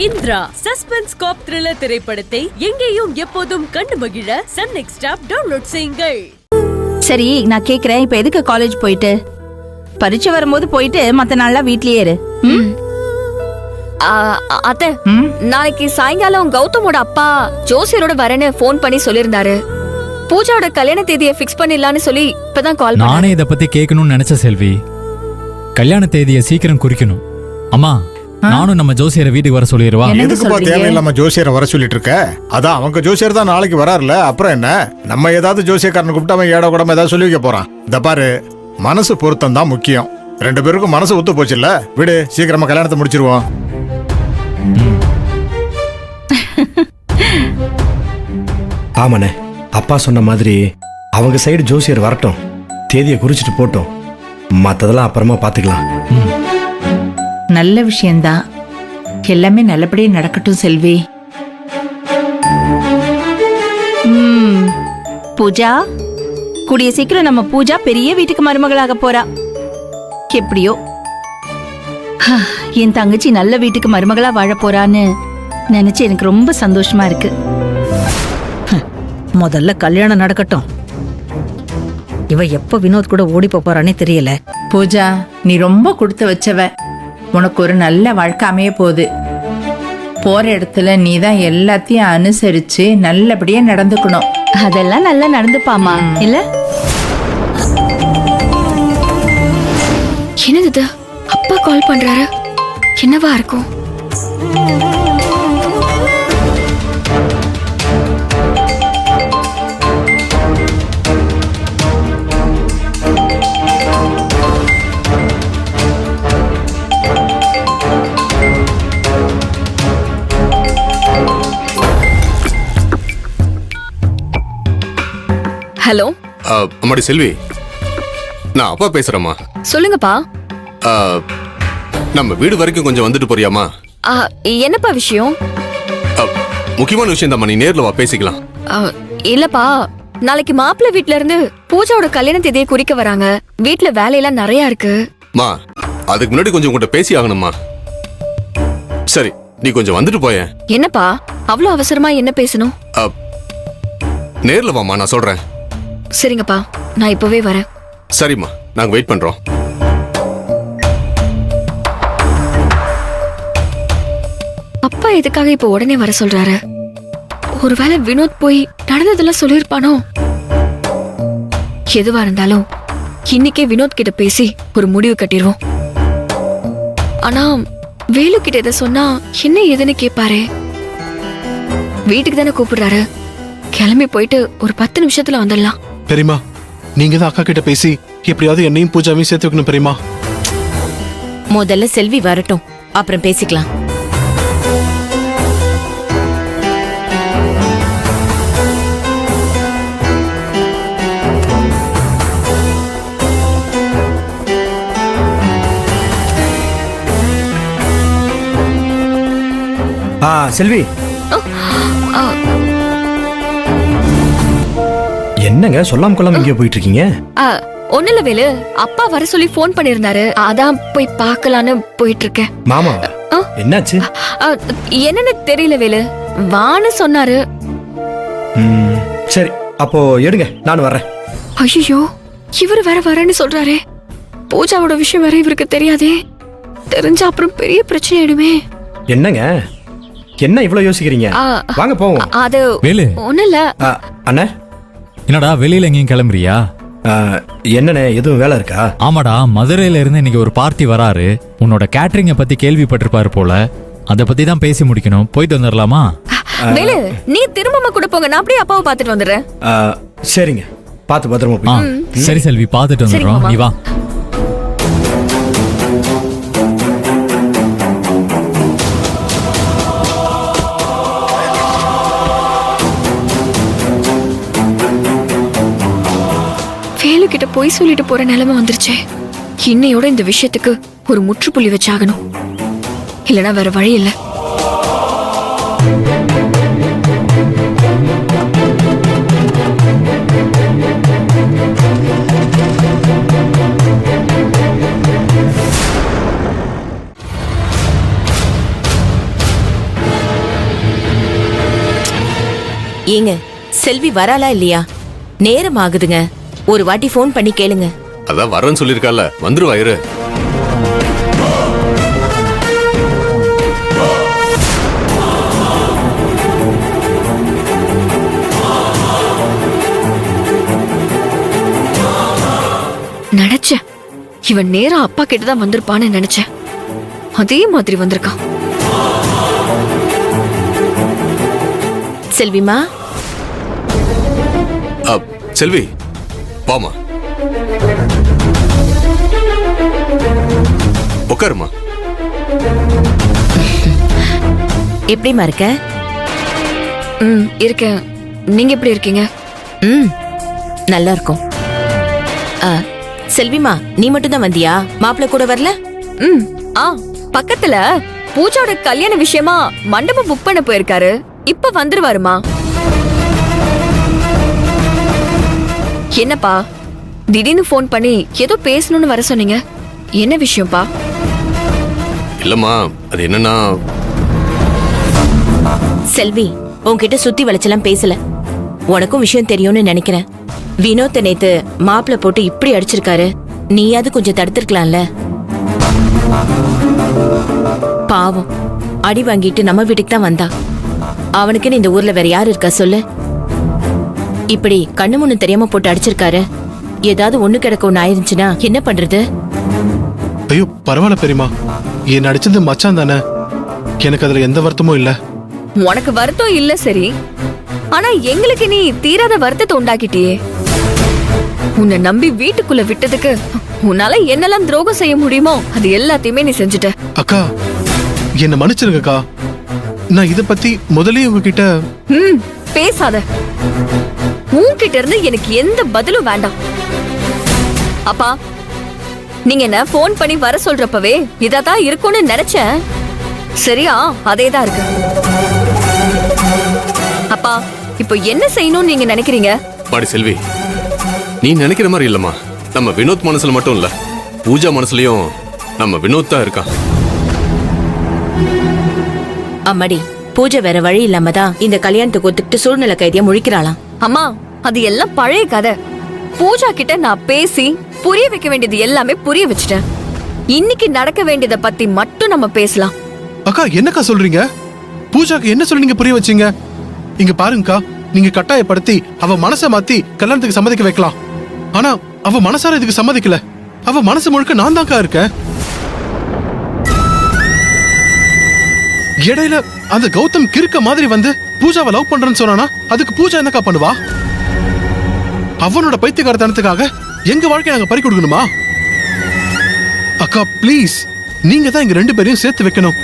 Indira suspense காப் thriller திரைப்படத்தை எங்கேயும் எப்போதும் கண்டு மகிழ சன் நெக்ஸ்ட் ஆப் டவுன்லோட் செய்யுங்கள். சரி, நான் கேக்குறேன், இப்ப எதுக்கு காலேஜ் போயிட்டு? பரீட்சை வரும்போது போயிட்டு மத்த நாள்லாம் வீட்லயே இரு. அத்தை, நாளைக்கு சாயங்காலம் கௌதமோட அப்பா ஜோசியரோட வரேன்னு போன் பண்ணி சொல்லிருந்தாரு. பூஜாவோட கல்யாண தேதியை பிக்ஸ் பண்ணிடலான்னு சொல்லி இப்பதான் கால் பண்ணேன். நானே இத பத்தி கேட்கணும்னு நினைச்ச செல்வி. கல்யாண தேதியை சீக்கிரம் குறிக்கணும். அம்மா, நானும் நம்ம ஜோசியரை வீட்டுக்கு வர சொல்லிடுவா. எதுக்குப்பா தேவையில்லாம ஜோசியரை வர சொல்லிட்டு இருக்க? அதான் அவங்க ஜோசியர் தான் நாளைக்கு வராருல, அப்புறம் என்ன? நம்ம ஏதாவது ஜோசியக்காரனை கூப்பிட்டு அவன் ஏட கூடமா ஏதாவது சொல்லி வைக்க போறான். இந்த பாரு, மனசு பொருத்தம் தான் முக்கியம். 2 பேருக்கும் மனசு ஒத்து போச்சு இல்ல? விடு, சீக்கிரமா கல்யாணத்தை முடிச்சிருவோம். ஆமாண்ணே, அப்பா சொன்ன மாதிரி அவங்க சைடு ஜோசியர் வரட்டும், தேதியை குறிச்சிட்டு போட்டோம், மற்றதெல்லாம் அப்புறமா பார்த்துக்கலாம். நல்ல விஷயம்தான், எல்லாமே நல்லபடியா நடக்கட்டும் செல்வி. பூஜா, கூடிய சீக்கிரம் நம்ம பூஜா பெரிய வீட்டுக்கு மருமகளாக போறா. எப்படியோ என் தங்கச்சி நல்ல வீட்டுக்கு மருமகளா வாழ போறான்னு நினைச்சு எனக்கு ரொம்ப சந்தோஷமா இருக்கு. முதல்ல கல்யாணம் நடக்கட்டும். இவ எப்ப வினோத் கூட ஓடி போறானே தெரியல. பூஜா, நீ ரொம்ப கொடுத்து வச்சவ. உனக்கு ஒரு நல்ல வாழ்க்கை அமைய போகுது. போற இடத்துல நீ தான் எல்லாத்தையும் அனுசரிச்சு நல்லபடியா நடந்துக்கணும். அதெல்லாம் நல்லா நடந்துப்பாமா இல்ல? என்னது அப்பா கால் பண்றாரு? என்னவா இருக்கும்? ஹலோ. அம்மாடி செல்வி, நான் அப்பா பேசுறேம்மா. சொல்லுங்கப்பா. நம்ம வீடு வரைக்கும் கொஞ்சம் வந்துட்டு போறியாமா? என்னப்பா விஷயம்? முக்கியமான விஷயம் தான், நீ நேர்ல வா, பேசிக்கலாம். இல்லப்பா, நாளைக்கு மாப்பிள்ளை வீட்ல இருந்து பூஜாவோட கல்யாண தேதியை குறிக்க வராங்க. வீட்ல வேலையெல்லாம் நிறைய இருக்கு. மா, அதுக்கு முன்னாடி கொஞ்சம் உங்கள்கிட்ட பேசி ஆகணுமா? சரி, நீ கொஞ்சம் வந்துட்டு போய. என்னப்பா அவ்வளவு அவசரமா என்ன பேசணும்? நேர்ல வாமா, நான் சொல்றேன். சரிங்கப்பா, நான் இப்பவே வரேன். சரிம்மா, நாங்க வெயிட் பண்றோம். அப்பா எதுக்காக இப்ப உடனே வர சொல்றாரு? ஒருவேளை வினோத் போய் நடந்ததெல்லாம் சொல்லிருப்பானோ? எதுவா இருந்தாலும் இன்னைக்கே வினோத் கிட்ட பேசி ஒரு முடிவு கட்டிடுவோம். ஆனா வேலு கிட்ட இதை சொன்னா என்ன ஏதுன்னு கேட்பாரு. வீட்டுக்கு தானே கூப்பிடுறாரு, கிளம்பி போயிட்டு ஒரு 10 நிமிஷத்துல வந்துடலாம். பெரியமா, நீங்க தான் அக்கா கிட்ட பேசி எப்படியாவது என்னையும் பூஜாவையும் சேர்த்து வைக்கணும் பெரியமா. முதல்ல செல்வி வரட்டும், அப்புறம் பேசிக்கலாம். செல்வி, என்னங்க சொல்லாம கொள்ளாம இங்கே போயிட்டு இருக்கீங்க? ஒண்ணுல வேலு, அப்பா வர சொல்லி போன் பண்ணிருந்தாரு, அதான் போய் பார்க்கலான்னு போயிட்டு இருக்கேன். மாமா, என்னாச்சு? என்னன்னு தெரியல வேலு, வான்னு சொன்னாரு. சரி, அப்போ எடுங்க, நான் வர்றேன். ஐயோ, இவரு வேற வரேன்னு சொல்றாரே. பூஜாவோட விஷயம் வேற இவருக்கு தெரியாதே. தெரிஞ்சா அப்புறம் பெரிய பிரச்சனை ஆயிடுமே. என்னங்க, என்ன இவ்வளவு யோசிக்கிறீங்க? வாங்க போவோம். அது வேலு, ஒண்ணுல. அண்ணா, என்னடா வெளியில எங்கேயும் கிளம்புறியா? என்னண்ணே, எதுவும் வேலை இருக்கா? ஆமாடா, மதுரையில இருந்து இன்னைக்கு ஒரு பார்ட்டி வராரு. உன்னோட கேட்டரிங்க பத்தி கேள்விப்பட்டிருப்பாரு போல, அத பத்தி தான் பேசி முடிக்கணும். போயிட்டு வந்துடலாமா? வேலு, நீ திரும்ப கூட போங்க, நான் அப்படியே அப்பாவை பாத்துட்டு வந்துடுறேன். சரிங்க, பார்த்து பத்திரமா போய். சரி செல்வி, பார்த்துட்டு வந்துடுறோம், நீ வா. வேலு கிட்ட போய் சொல்லிட்டு போற நிலைமை வந்துருச்சே. இன்னையோட இந்த விஷயத்துக்கு ஒரு முற்றுப்புள்ளி வச்சாகணும், இல்லனா வேற வழி இல்ல. ஏங்க செல்வி வராளா இல்லையா? நேரம் ஆகுதுங்க, ஒரு வாட்டி ஃபோன் பண்ணி கேளுங்க. அதான் வரேன்னு சொல்லியிருக்கால, வந்துருவா இரு. நினைச்சேன் இவன் நேரா அப்பா கிட்டதான் வந்திருப்பான்னு நினைச்சேன். அதே மாதிரி வந்திருக்கான். செல்விமா, செல்வி வாமா, உட்காருமா. எப்படிமா இருக்க? இருக்கேன். நீங்க எப்படி இருக்கீங்க? நல்லா இருக்கும். செல்விமா, நீ மட்டும் தான் வந்தியா? மாப்பிள்ள கூட வரல? பக்கத்துல பூஜாவோட கல்யாண விஷயமா மண்டபம் புக் பண்ண போயிருக்காரு. இப்ப வந்துருவாருமா. என்னப்பா திடீர்னு ஃபோன் பண்ணி ஏதோ பேசணும்னு வர சொன்னீங்க? என்ன விஷயம்ப்பா? இல்லம்மா, அது என்னன்னா, செல்வி உன்கிட்ட சுத்தி வளைச்செல்லாம் பேசல. உனக்கும் விஷயம் தெரியும்னு நினைக்கிறேன். வினோத்தை நேத்து மாப்பிள்ள போட்டு இப்படி அடிச்சிருக்காரு. நீயாவது கொஞ்சம் தடுத்திருக்கலாம்ல. பாவம், அடி வாங்கிட்டு நம்ம வீட்டுக்கு தான் வந்தா. அவனுக்குன்னு இந்த ஊர்ல வேற யாரு இருக்கா சொல்லு? இப்படி கண்ணு முன்னு தெரியாம போட்டு அடிச்சிருக்காரு. ஏதாவது ஒண்ணு கிடக்க ஒண்ணு ஆயிருந்துச்சுன்னா என்ன பண்றது? ஐயோ பரவாயில்ல பெரியமா, என் அடிச்சது மச்சான் தானே, எனக்கு அதுல எந்த வருத்தமும் இல்ல. உனக்கு வருத்தம் இல்ல சரி, ஆனா எங்களுக்கு நீ தீராத வருத்தத்தை உண்டாக்கிட்டியே. உன்னை நம்பி வீட்டுக்குள்ள விட்டதுக்கு உன்னால என்னெல்லாம் துரோகம் செய்ய முடியுமோ அது எல்லாத்தையுமே நீ செஞ்சுட்ட. அக்கா என்ன மன்னிச்சிருங்கக்கா, நான் இத பத்தி முதலே உங்ககிட்ட. பேசாத. உன்கிட்ட இருந்து எனக்கு எந்த பதிலும் வேண்டாம். அப்பா, நீங்க என்ன போன் பண்ணி வர சொல்றப்பவே இதான் இருக்கும்னு நினைச்சேன். சரியா? அதேதான் இருக்கு. அப்பா, இப்போ என்ன செய்யணும்னு நீங்க நினைக்கிறீங்க? பாடி செல்வி, நீ நினைக்கிற மாதிரி இல்லம்மா. நம்ம வினோத் மனசுல மட்டும் இல்ல, பூஜா மனசுலயும் நம்ம வினோத் தான் இருக்கான். அம்மாடி, பூஜை வேற வழி இல்லாம தான் இந்த கல்யாணத்துக்கு ஒத்துக்கிட்டு சூழ்நிலை கைதியா முழிக்கிறாளாம். அம்மா, அது எல்லாம் பழைய கதை. பூஜா கிட்ட நான் பேசி புரிய வைக்க வேண்டியது எல்லாமே புரிய வச்சுட்டேன். இன்னைக்கு நடக்க வேண்டியதை பத்தி மட்டும் நம்ம பேசலாம். அக்கா என்னக்கா சொல்றீங்க? பூஜாக்கு என்ன சொல்லி நீங்க புரிய வச்சீங்க? இங்க பாருங்கக்கா, நீங்க கட்டாயப்படுத்தி அவ மனசை மாத்தி கல்யாணத்துக்கு சம்மதிக்க வைக்கலாம். ஆனா அவ மனசார இதுக்கு சம்மதிக்கல. அவ மனசு முழுக்க நான் தான்க்கா இருக்கேன். இடையில அந்த கௌதம் கிறுக்க மாதிரி வந்து பூஜாவை லவ் பண்றேன்னு சொன்னானா அதுக்கு பூஜா என்னக்கா பண்ணுவா? அவனோட பைத்தியக்காரத்தனத்துக்காக எங்க வாழ்க்கையை நாங்க பறி கொடுக்கணுமா? அக்கா ப்ளீஸ், நீங்க தான் இங்க ரெண்டு பேரையும் சேர்த்து வைக்கணும்.